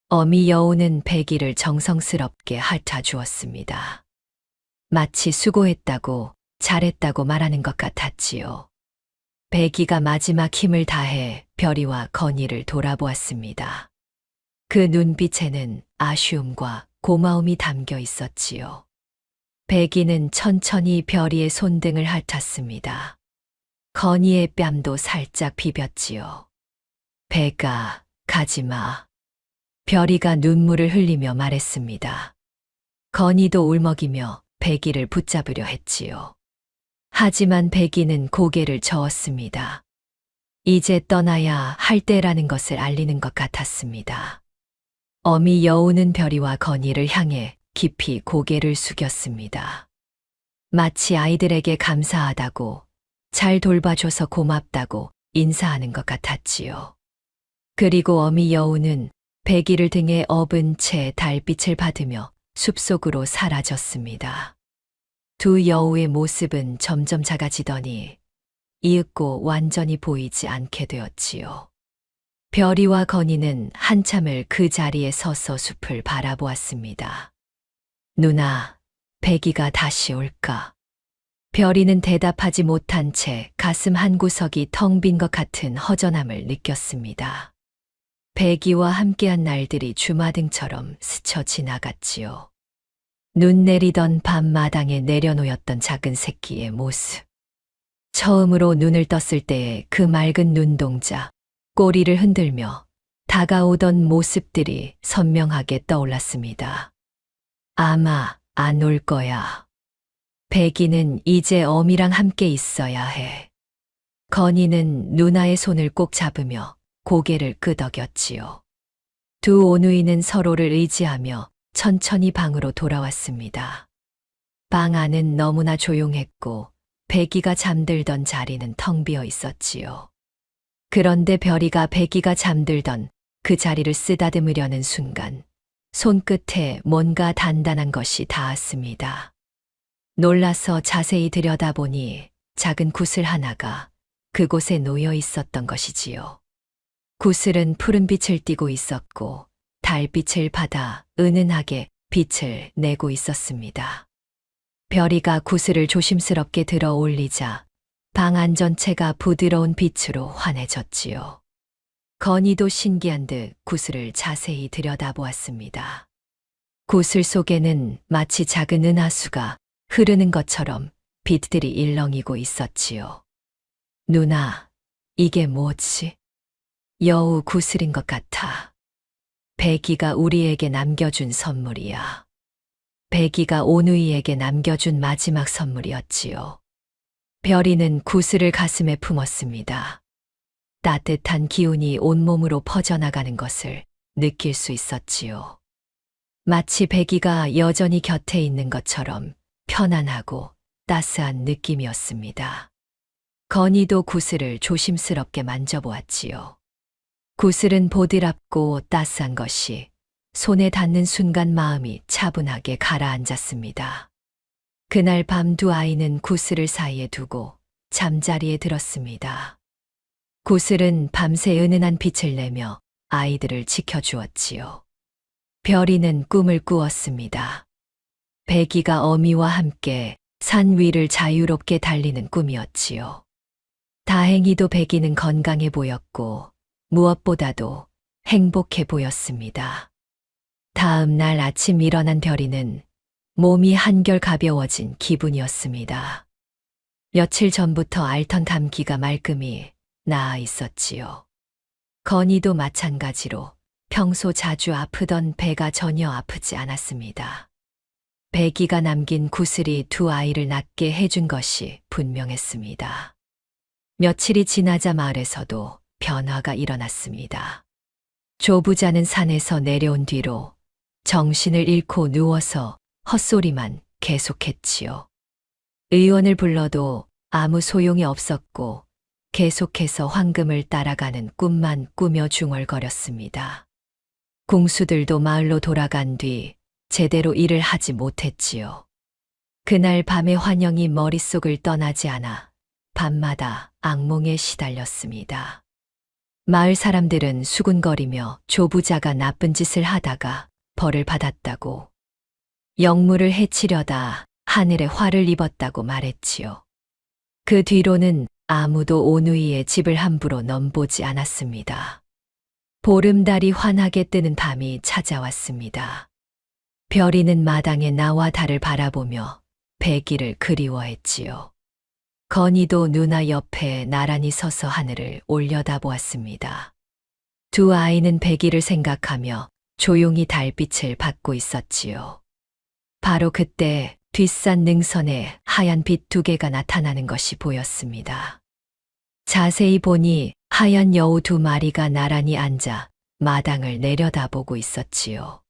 어미 여우는 백이를 정성스럽게 핥아주었습니다. 마치 수고했다고 잘했다고 말하는 것 같았지요. 백이가 마지막 힘을 다해 별이와 건이를 돌아보았습니다. 그 눈빛에는 아쉬움과 고마움이 담겨 있었지요. 백이는 천천히 별이의 손등을 핥았습니다. 건이의 뺨도 살짝 비볐지요. 백아, 가지마. 별이가 눈물을 흘리며 말했습니다. 건이도 울먹이며 백이를 붙잡으려 했지요. 하지만 백이는 고개를 저었습니다. 이제 떠나야 할 때라는 것을 알리는 것 같았습니다. 어미 여우는 별이와 건이를 향해 깊이 고개를 숙였습니다. 마치 아이들에게 감사하다고, 잘 돌봐줘서 고맙다고 인사하는 것 같았지요. 그리고 어미 여우는 백이를 등에 업은 채 달빛을 받으며 숲속으로 사라졌습니다. 두 여우의 모습은 점점 작아지더니 이윽고 완전히 보이지 않게 되었지요. 별이와 건이는 한참을 그 자리에 서서 숲을 바라보았습니다. 누나, 백이가 다시 올까? 별이는 대답하지 못한 채 가슴 한구석이 텅 빈 것 같은 허전함을 느꼈습니다. 백이와 함께한 날들이 주마등처럼 스쳐 지나갔지요. 눈 내리던 밤마당에 내려놓였던 작은 새끼의 모습. 처음으로 눈을 떴을 때의 그 맑은 눈동자, 꼬리를 흔들며 다가오던 모습들이 선명하게 떠올랐습니다. 아마 안 올 거야. 백이는 이제 어미랑 함께 있어야 해. 건이는 누나의 손을 꼭 잡으며 고개를 끄덕였지요. 두 오누이는 서로를 의지하며 천천히 방으로 돌아왔습니다. 방 안은 너무나 조용했고 백이가 잠들던 자리는 텅 비어 있었지요. 그런데 별이가 백이가 잠들던 그 자리를 쓰다듬으려는 순간 손끝에 뭔가 단단한 것이 닿았습니다. 놀라서 자세히 들여다보니 작은 구슬 하나가 그곳에 놓여 있었던 것이지요. 구슬은 푸른 빛을 띠고 있었고 달빛을 받아 은은하게 빛을 내고 있었습니다. 별이가 구슬을 조심스럽게 들어 올리자 방 안 전체가 부드러운 빛으로 환해졌지요. 건이도 신기한 듯 구슬을 자세히 들여다보았습니다. 구슬 속에는 마치 작은 은하수가 흐르는 것처럼 빛들이 일렁이고 있었지요. 누나, 이게 뭐지? 여우 구슬인 것 같아. 백이가 우리에게 남겨준 선물이야. 백이가 오누이에게 남겨준 마지막 선물이었지요. 별이는 구슬을 가슴에 품었습니다. 따뜻한 기운이 온몸으로 퍼져나가는 것을 느낄 수 있었지요. 마치 백이가 여전히 곁에 있는 것처럼 편안하고 따스한 느낌이었습니다. 건이도 구슬을 조심스럽게 만져보았지요. 구슬은 보드랍고 따스한 것이 손에 닿는 순간 마음이 차분하게 가라앉았습니다. 그날 밤 두 아이는 구슬을 사이에 두고 잠자리에 들었습니다. 구슬은 밤새 은은한 빛을 내며 아이들을 지켜주었지요. 별이는 꿈을 꾸었습니다. 백이가 어미와 함께 산 위를 자유롭게 달리는 꿈이었지요. 다행히도 백이는 건강해 보였고 무엇보다도 행복해 보였습니다. 다음 날 아침 일어난 별이는 몸이 한결 가벼워진 기분이었습니다. 며칠 전부터 앓던 감기가 말끔히 나아 있었지요. 건이도 마찬가지로 평소 자주 아프던 배가 전혀 아프지 않았습니다. 백이가 남긴 구슬이 두 아이를 낫게 해준 것이 분명했습니다. 며칠이 지나자 마을에서도 변화가 일어났습니다. 조부자는 산에서 내려온 뒤로 정신을 잃고 누워서 헛소리만 계속했지요. 의원을 불러도 아무 소용이 없었고 계속해서 황금을 따라가는 꿈만 꾸며 중얼거렸습니다. 궁수들도 마을로 돌아간 뒤 제대로 일을 하지 못했지요. 그날 밤의 환영이 머릿속을 떠나지 않아 밤마다 악몽에 시달렸습니다. 마을 사람들은 수군거리며 조부자가 나쁜 짓을 하다가 벌을 받았다고, 영무를 해치려다 하늘에 화를 입었다고 말했지요. 그 뒤로는 아무도 오누이의 집을 함부로 넘보지 않았습니다. 보름달이 환하게 뜨는 밤이 찾아왔습니다. 별이는 마당에 나와 달을 바라보며 백이를 그리워했지요. 건이도 누나 옆에 나란히 서서 하늘을 올려다보았습니다. 두 아이는 백이를 생각하며 조용히 달빛을 받고 있었지요. 바로 그때 뒷산 능선에 하얀 빛 두 개가 나타나는 것이 보였습니다. 자세히 보니 하얀 여우 두 마리가 나란히 앉아 마당을 내려다보고 있었지요.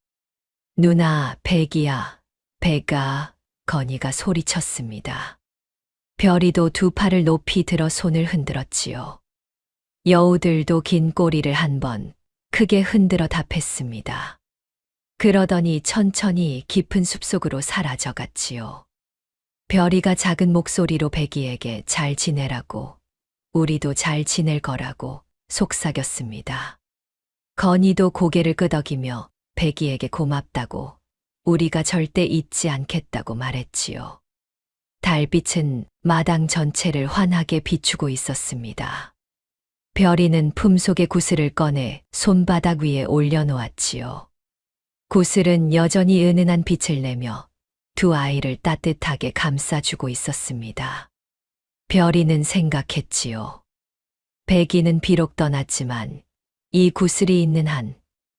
누나, 백이야, 백아, 건이가 소리쳤습니다. 별이도 두 팔을 높이 들어 손을 흔들었지요. 여우들도 긴 꼬리를 한번 크게 흔들어 답했습니다. 그러더니 천천히 깊은 숲속으로 사라져갔지요. 별이가 작은 목소리로 백이에게 잘 지내라고, 우리도 잘 지낼 거라고 속삭였습니다. 건이도 고개를 끄덕이며 백이에게 고맙다고, 우리가 절대 잊지 않겠다고 말했지요. 달빛은 마당 전체를 환하게 비추고 있었습니다. 별이는 품속의 구슬을 꺼내 손바닥 위에 올려놓았지요. 구슬은 여전히 은은한 빛을 내며 두 아이를 따뜻하게 감싸주고 있었습니다. 별이는 생각했지요. 백이는 비록 떠났지만 이 구슬이 있는 한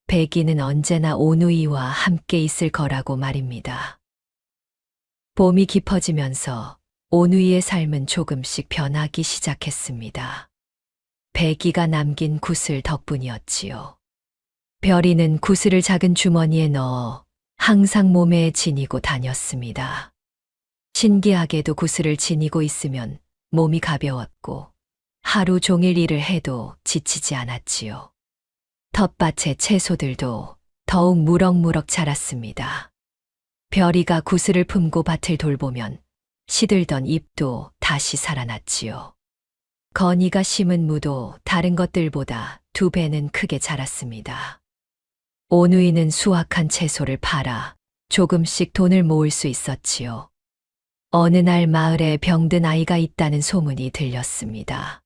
백이는 언제나 오누이와 함께 있을 거라고 말입니다. 봄이 깊어지면서 오누이의 삶은 조금씩 변하기 시작했습니다. 백이가 남긴 구슬 덕분이었지요. 별이는 구슬을 작은 주머니에 넣어 항상 몸에 지니고 다녔습니다. 신기하게도 구슬을 지니고 있으면 몸이 가벼웠고 하루 종일 일을 해도 지치지 않았지요. 텃밭의 채소들도 더욱 무럭무럭 자랐습니다. 별이가 구슬을 품고 밭을 돌보면 시들던 잎도 다시 살아났지요. 건이가 심은 무도 다른 것들보다 2배는 크게 자랐습니다. 오누이는 수확한 채소를 팔아 조금씩 돈을 모을 수 있었지요. 어느 날 마을에 병든 아이가 있다는 소문이 들렸습니다.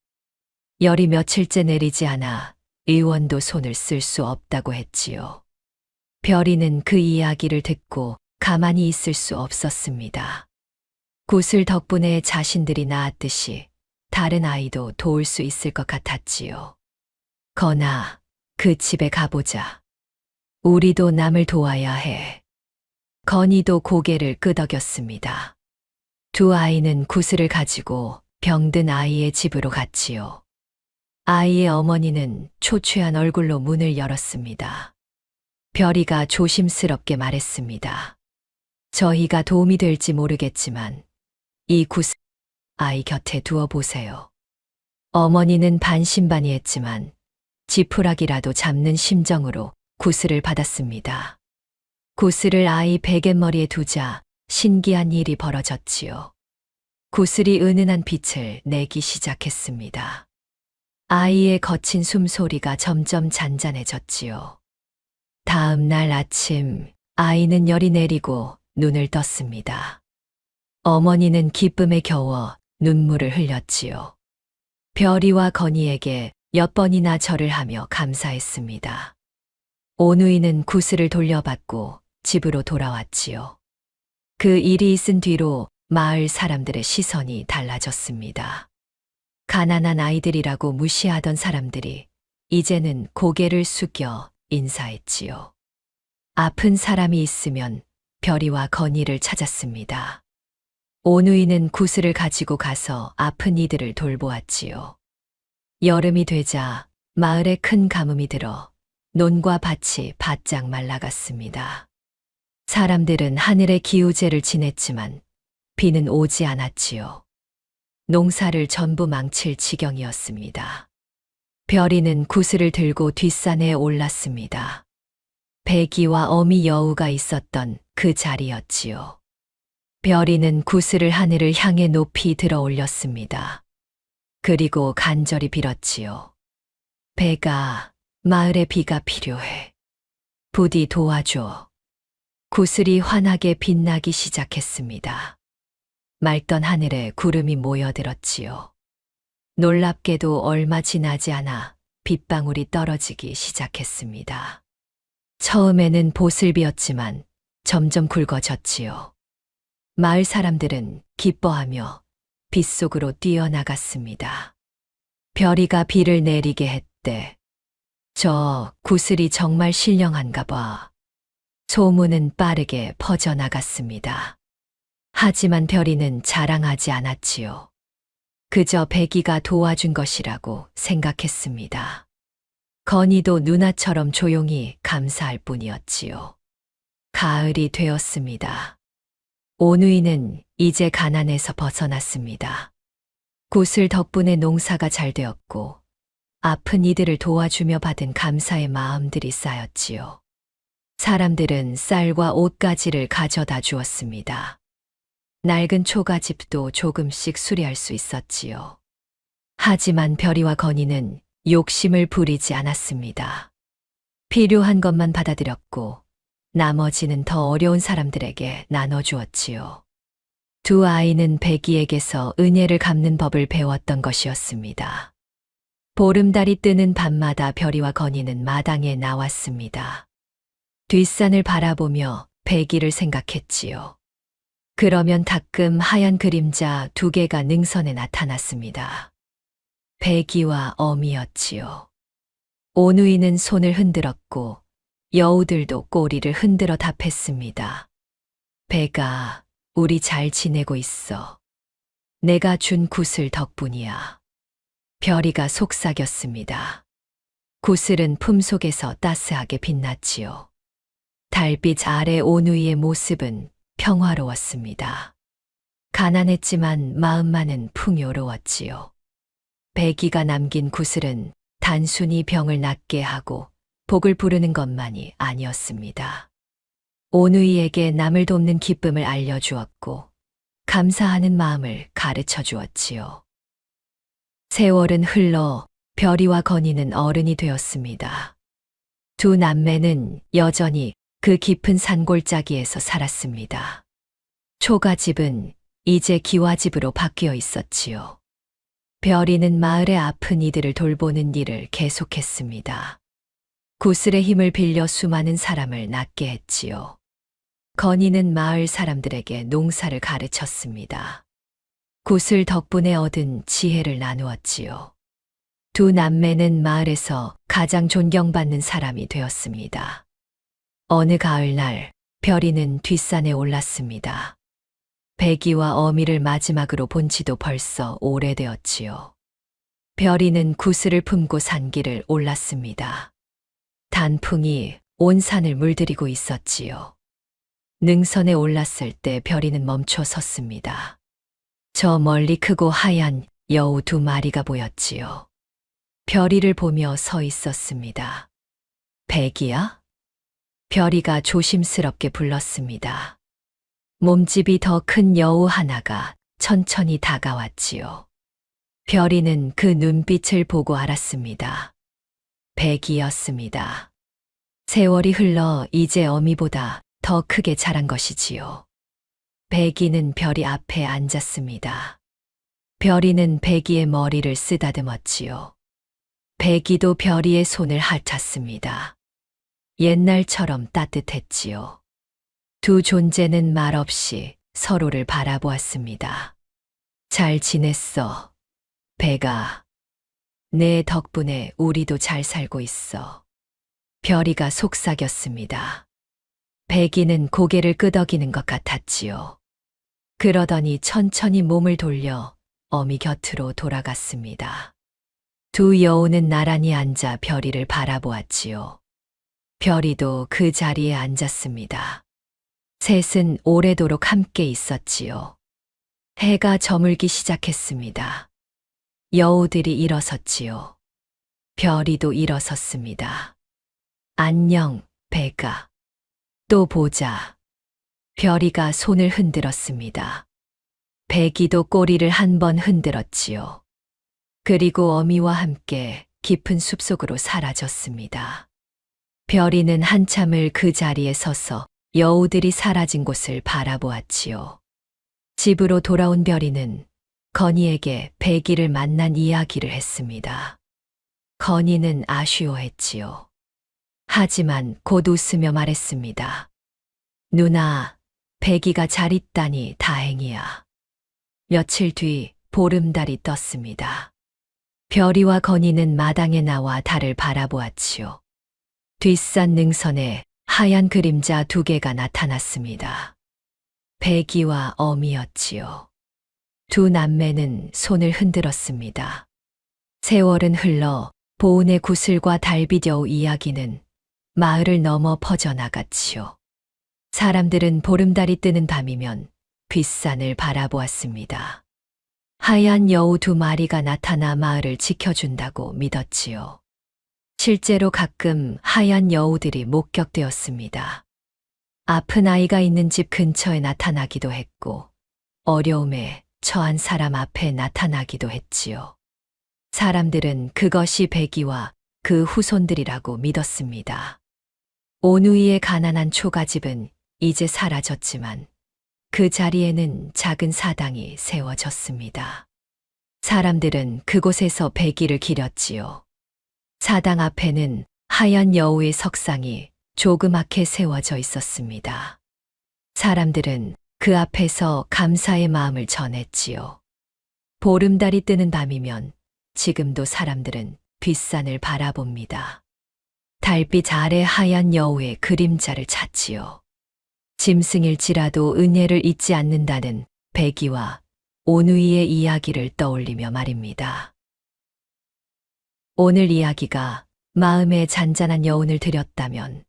열이 며칠째 내리지 않아 의원도 손을 쓸 수 없다고 했지요. 별이는 그 이야기를 듣고 가만히 있을 수 없었습니다. 구슬 덕분에 자신들이 낳았듯이 다른 아이도 도울 수 있을 것 같았지요. 건아, 그 집에 가보자. 우리도 남을 도와야 해. 건이도 고개를 끄덕였습니다. 두 아이는 구슬을 가지고 병든 아이의 집으로 갔지요. 아이의 어머니는 초췌한 얼굴로 문을 열었습니다. 별이가 조심스럽게 말했습니다. 저희가 도움이 될지 모르겠지만 이 구슬 아이 곁에 두어 보세요. 어머니는 반신반의했지만 지푸라기라도 잡는 심정으로 구슬을 받았습니다. 구슬을 아이 베갯머리에 두자 신기한 일이 벌어졌지요. 구슬이 은은한 빛을 내기 시작했습니다. 아이의 거친 숨소리가 점점 잔잔해졌지요. 다음 날 아침 아이는 열이 내리고 눈을 떴습니다. 어머니는 기쁨에 겨워 눈물을 흘렸지요. 별이와 건이에게 몇 번이나 절을 하며 감사했습니다. 오누이는 구슬을 돌려받고 집으로 돌아왔지요. 그 일이 있은 뒤로 마을 사람들의 시선이 달라졌습니다. 가난한 아이들이라고 무시하던 사람들이 이제는 고개를 숙여 인사했지요. 아픈 사람이 있으면 별이와 건이를 찾았습니다. 오누이는 구슬을 가지고 가서 아픈 이들을 돌보았지요. 여름이 되자 마을에 큰 가뭄이 들어 논과 밭이 바짝 말라갔습니다. 사람들은 하늘의 기우제를 지냈지만 비는 오지 않았지요. 농사를 전부 망칠 지경이었습니다. 별이는 구슬을 들고 뒷산에 올랐습니다. 백이와 어미 여우가 있었던 그 자리였지요. 별이는 구슬을 하늘을 향해 높이 들어 올렸습니다. 그리고 간절히 빌었지요. 백아, 마을에 비가 필요해. 부디 도와줘. 구슬이 환하게 빛나기 시작했습니다. 맑던 하늘에 구름이 모여들었지요. 놀랍게도 얼마 지나지 않아 빗방울이 떨어지기 시작했습니다. 처음에는 보슬비였지만 점점 굵어졌지요. 마을 사람들은 기뻐하며 빗속으로 뛰어나갔습니다. 별이가 비를 내리게 했대. 저 구슬이 정말 신령한가 봐. 소문은 빠르게 퍼져나갔습니다. 하지만 별이는 자랑하지 않았지요. 그저 백이가 도와준 것이라고 생각했습니다. 건이도 누나처럼 조용히 감사할 뿐이었지요. 가을이 되었습니다. 오누이는 이제 가난에서 벗어났습니다. 구슬 덕분에 농사가 잘 되었고 아픈 이들을 도와주며 받은 감사의 마음들이 쌓였지요. 사람들은 쌀과 옷가지를 가져다 주었습니다. 낡은 초가집도 조금씩 수리할 수 있었지요. 하지만 별이와 건이는 욕심을 부리지 않았습니다. 필요한 것만 받아들였고 나머지는 더 어려운 사람들에게 나눠주었지요. 두 아이는 백이에게서 은혜를 갚는 법을 배웠던 것이었습니다. 보름달이 뜨는 밤마다 별이와 건이는 마당에 나왔습니다. 뒷산을 바라보며 백이를 생각했지요. 그러면 가끔 하얀 그림자 두 개가 능선에 나타났습니다. 백이와 어미였지요. 오누이는 손을 흔들었고 여우들도 꼬리를 흔들어 답했습니다. 백아, 우리 잘 지내고 있어. 내가 준 구슬 덕분이야. 별이가 속삭였습니다. 구슬은 품속에서 따스하게 빛났지요. 달빛 아래 오누이의 모습은 평화로웠습니다. 가난했지만 마음만은 풍요로웠지요. 백이가 남긴 구슬은 단순히 병을 낫게 하고 복을 부르는 것만이 아니었습니다. 오누이에게 남을 돕는 기쁨을 알려주었고 감사하는 마음을 가르쳐 주었지요. 세월은 흘러 별이와 건이는 어른이 되었습니다. 두 남매는 여전히 그 깊은 산골짜기에서 살았습니다. 초가집은 이제 기와집으로 바뀌어 있었지요. 별이는 마을의 아픈 이들을 돌보는 일을 계속했습니다. 구슬의 힘을 빌려 수많은 사람을 낫게 했지요. 건이는 마을 사람들에게 농사를 가르쳤습니다. 구슬 덕분에 얻은 지혜를 나누었지요. 두 남매는 마을에서 가장 존경받는 사람이 되었습니다. 어느 가을날 별이는 뒷산에 올랐습니다. 백이와 어미를 마지막으로 본 지도 벌써 오래되었지요. 별이는 구슬을 품고 산길을 올랐습니다. 단풍이 온 산을 물들이고 있었지요. 능선에 올랐을 때 별이는 멈춰 섰습니다. 저 멀리 크고 하얀 여우 두 마리가 보였지요. 별이를 보며 서 있었습니다. 백이야? 별이가 조심스럽게 불렀습니다. 몸집이 더 큰 여우 하나가 천천히 다가왔지요. 별이는 그 눈빛을 보고 알았습니다. 백이었습니다. 세월이 흘러 이제 어미보다 더 크게 자란 것이지요. 백이는 별이 앞에 앉았습니다. 별이는 백이의 머리를 쓰다듬었지요. 백이도 별이의 손을 핥았습니다. 옛날처럼 따뜻했지요. 두 존재는 말없이 서로를 바라보았습니다. 잘 지냈어, 백아. 내 덕분에 우리도 잘 살고 있어. 별이가 속삭였습니다. 백이는 고개를 끄덕이는 것 같았지요. 그러더니 천천히 몸을 돌려 어미 곁으로 돌아갔습니다. 두 여우는 나란히 앉아 별이를 바라보았지요. 별이도 그 자리에 앉았습니다. 셋은 오래도록 함께 있었지요. 해가 저물기 시작했습니다. 여우들이 일어섰지요. 별이도 일어섰습니다. 안녕, 백아. 또 보자. 별이가 손을 흔들었습니다. 백이도 꼬리를 한 번 흔들었지요. 그리고 어미와 함께 깊은 숲속으로 사라졌습니다. 별이는 한참을 그 자리에 서서 여우들이 사라진 곳을 바라보았지요. 집으로 돌아온 별이는 건이에게 백이를 만난 이야기를 했습니다. 건이는 아쉬워했지요. 하지만 곧 웃으며 말했습니다. 누나, 백이가 잘 있다니 다행이야. 며칠 뒤 보름달이 떴습니다. 별이와 건이는 마당에 나와 달을 바라보았지요. 뒷산 능선에 하얀 그림자 두 개가 나타났습니다. 백이와 어미였지요. 두 남매는 손을 흔들었습니다. 세월은 흘러 보은의 구슬과 달빛 여우 이야기는 마을을 넘어 퍼져나갔지요. 사람들은 보름달이 뜨는 밤이면 뒷산을 바라보았습니다. 하얀 여우 두 마리가 나타나 마을을 지켜준다고 믿었지요. 실제로 가끔 하얀 여우들이 목격되었습니다. 아픈 아이가 있는 집 근처에 나타나기도 했고, 어려움에 처한 사람 앞에 나타나기도 했지요. 사람들은 그것이 백이와 그 후손들이라고 믿었습니다. 오누이의 가난한 초가집은 이제 사라졌지만 그 자리에는 작은 사당이 세워졌습니다. 사람들은 그곳에서 배기를 기렸지요. 사당 앞에는 하얀 여우의 석상이 조그맣게 세워져 있었습니다. 사람들은 그 앞에서 감사의 마음을 전했지요. 보름달이 뜨는 밤이면 지금도 사람들은 뒷산을 바라봅니다. 달빛 아래 하얀 여우의 그림자를 찾지요. 짐승일지라도 은혜를 잊지 않는다는 백이와 오누이의 이야기를 떠올리며 말입니다. 오늘 이야기가 마음에 잔잔한 여운을 드렸다면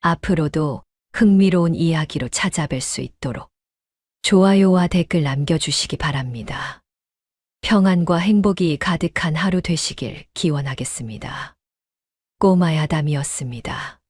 앞으로도 흥미로운 이야기로 찾아뵐 수 있도록 좋아요와 댓글 남겨주시기 바랍니다. 평안과 행복이 가득한 하루 되시길 기원하겠습니다. 꼬마야담이었습니다.